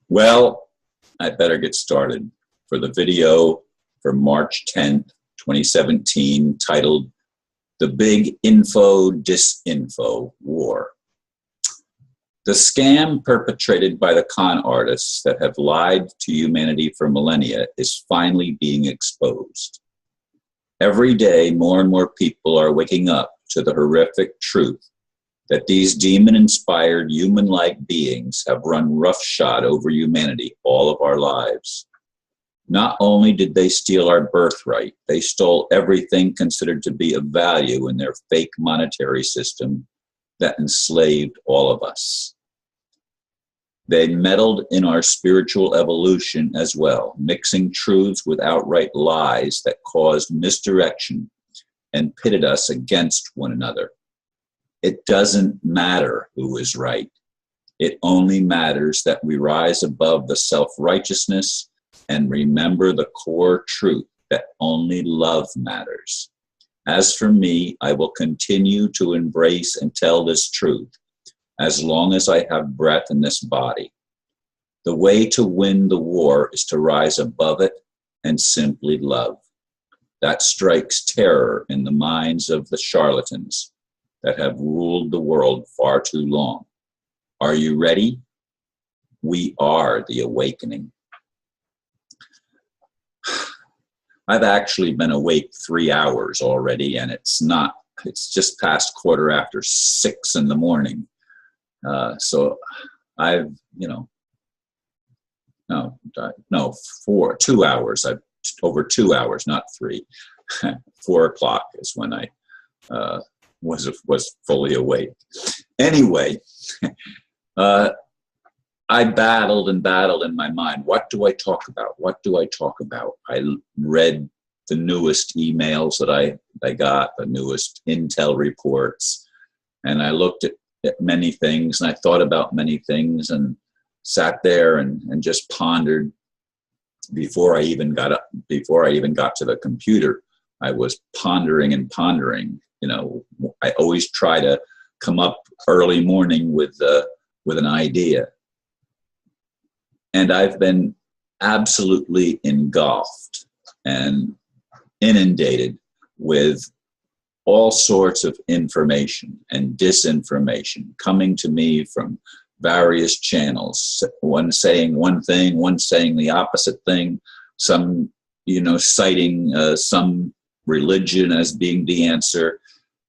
Well, I better get started. For the video for March 10th, 2017, titled The Big Info-Disinfo War. The scam perpetrated by the con artists that have lied to humanity for millennia is finally being exposed. Every day, more and more people are waking up to the horrific truth that these demon-inspired human-like beings have run roughshod over humanity all of our lives. Not only did they steal our birthright, they stole everything considered to be of value in their fake monetary system that enslaved all of us. They meddled in our spiritual evolution as well, mixing truths with outright lies that caused misdirection and pitted us against one another. It doesn't matter who is right. It only matters that we rise above the self-righteousness and remember the core truth that only love matters. As for me, I will continue to embrace and tell this truth as long as I have breath in this body. The way to win the war is to rise above it and simply love. That strikes terror in the minds of the charlatans that have ruled the world far too long. Are you ready? We are the awakening. I've actually been awake 3 hours already, and it's just past 6:15 in the morning. So I've, 2 hours. Over 2 hours, not 3. 4 o'clock is when I was fully awake. Anyway, I battled and battled in my mind. What do I talk about? What do I talk about? I read the newest emails that I got, the newest intel reports, and I looked at many things, and I thought about many things, and sat there and just pondered. Before I even got to the computer, I was pondering and pondering. I always try to come up early morning with an idea. And I've been absolutely engulfed and inundated with all sorts of information and disinformation coming to me from various channels. One saying one thing, one saying the opposite thing, some, citing some religion as being the answer.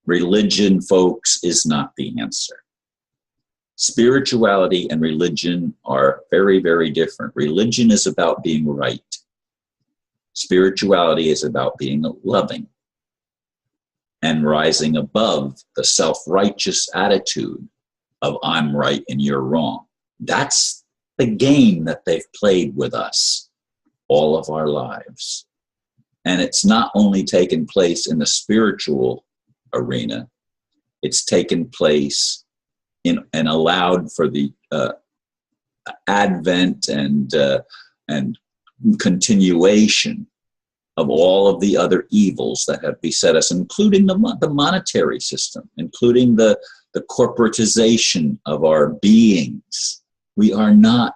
Religion, folks, is not the answer. Spirituality and religion are very, very different. Religion is about being right. Spirituality is about being loving and rising above the self-righteous attitude of I'm right and you're wrong. That's the game that they've played with us all of our lives. And it's not only taken place in the spiritual arena, it's taken place and allowed for the advent and continuation of all of the other evils that have beset us, including the monetary system, including the corporatization of our beings. We are not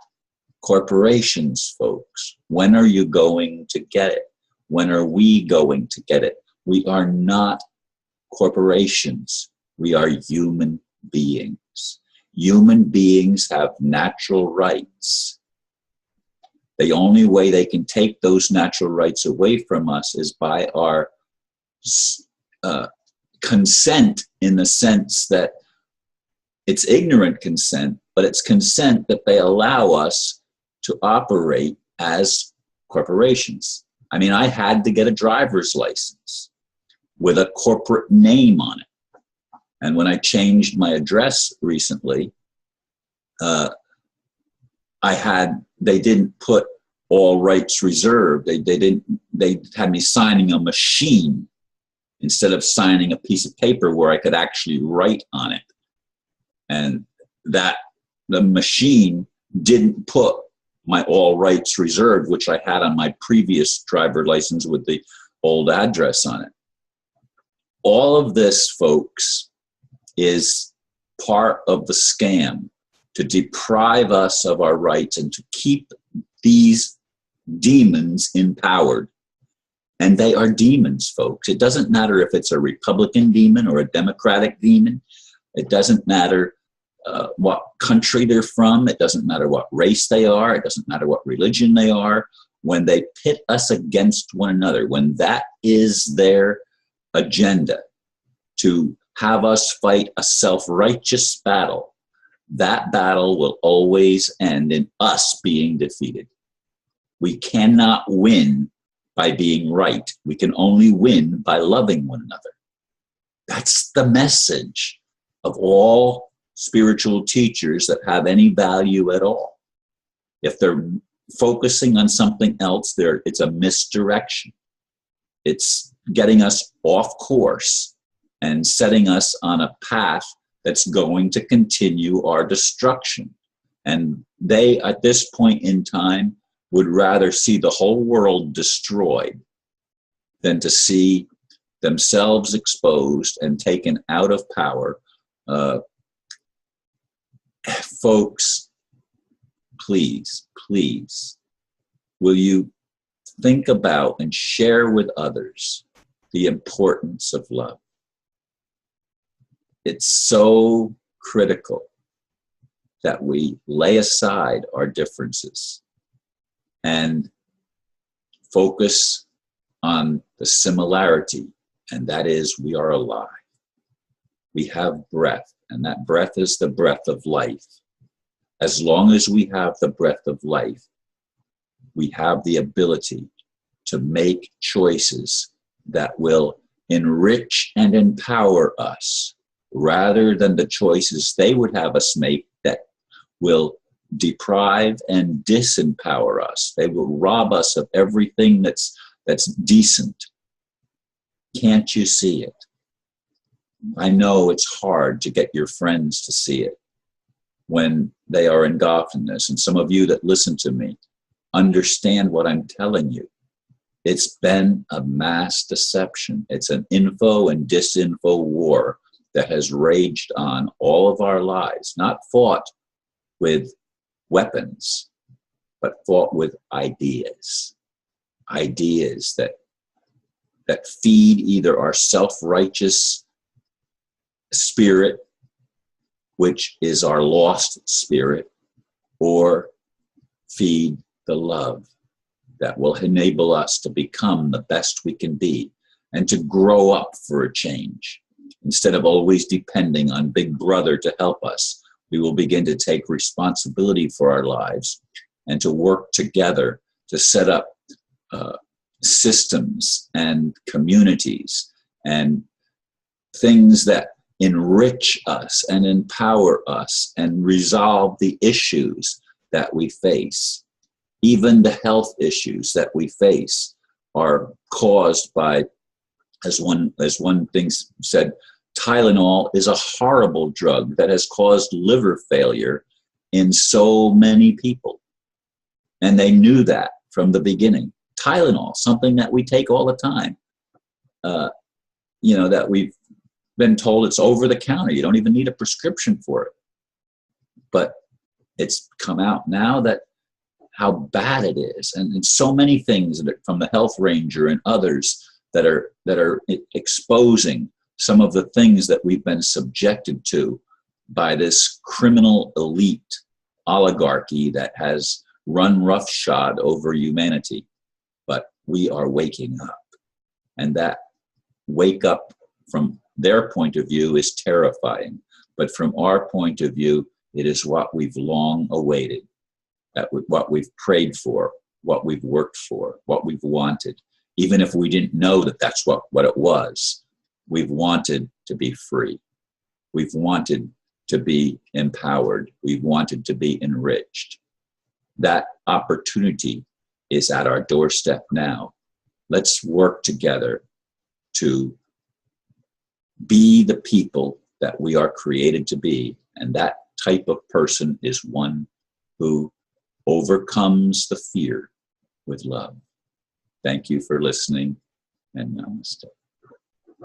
corporations, folks. When are you going to get it? When are we going to get it? We are not corporations. We are human beings. Human beings have natural rights. The only way they can take those natural rights away from us is by our consent, in the sense that it's ignorant consent, but it's consent that they allow us to operate as corporations. I mean, I had to get a driver's license with a corporate name on it. And when I changed my address recently, they didn't put all rights reserved. They had me signing a machine instead of signing a piece of paper where I could actually write on it. And that the machine didn't put my all rights reserved, which I had on my previous driver license with the old address on it. All of this, folks, is part of the scam to deprive us of our rights and to keep these demons empowered. And they are demons, folks. It doesn't matter if it's a Republican demon or a Democratic demon. It doesn't matter what country they're from. It doesn't matter what race they are. It doesn't matter what religion they are. When they pit us against one another, when that is their agenda, to have us fight a self-righteous battle, that battle will always end in us being defeated. We cannot win by being right. We can only win by loving one another. That's the message of all spiritual teachers that have any value at all. If they're focusing on something else, it's a misdirection. It's getting us off course and setting us on a path that's going to continue our destruction. And they, at this point in time, would rather see the whole world destroyed than to see themselves exposed and taken out of power. Folks, please, please, will you think about and share with others the importance of love? It's so critical that we lay aside our differences and focus on the similarity, and that is we are alive. We have breath, and that breath is the breath of life. As long as we have the breath of life, we have the ability to make choices that will enrich and empower us, rather than the choices they would have us make that will deprive and disempower us. They will rob us of everything that's decent. Can't you see it? I know it's hard to get your friends to see it when they are engulfed in this. And some of you that listen to me understand what I'm telling you. It's been a mass deception. It's an info and disinfo war that has raged on all of our lives, not fought with weapons, but fought with ideas. Ideas that feed either our self-righteous spirit, which is our lost spirit, or feed the love that will enable us to become the best we can be and to grow up for a change. Instead of always depending on Big Brother to help us, we will begin to take responsibility for our lives and to work together to set up systems and communities and things that enrich us and empower us and resolve the issues that we face. Even the health issues that we face are caused by, as one thing said, Tylenol is a horrible drug that has caused liver failure in so many people. And they knew that from the beginning. Tylenol, something that we take all the time, that we've been told it's over the counter. You don't even need a prescription for it. But it's come out now that how bad it is. And so many things from the Health Ranger and others that are exposing some of the things that we've been subjected to by this criminal elite oligarchy that has run roughshod over humanity. But we are waking up. And that wake up from their point of view is terrifying. But from our point of view, it is what we've long awaited, what we've prayed for, what we've worked for, what we've wanted. Even if we didn't know that that's what it was, we've wanted to be free. We've wanted to be empowered. We've wanted to be enriched. That opportunity is at our doorstep now. Let's work together to be the people that we are created to be. And that type of person is one who overcomes the fear with love. Thank you for listening, and namaste.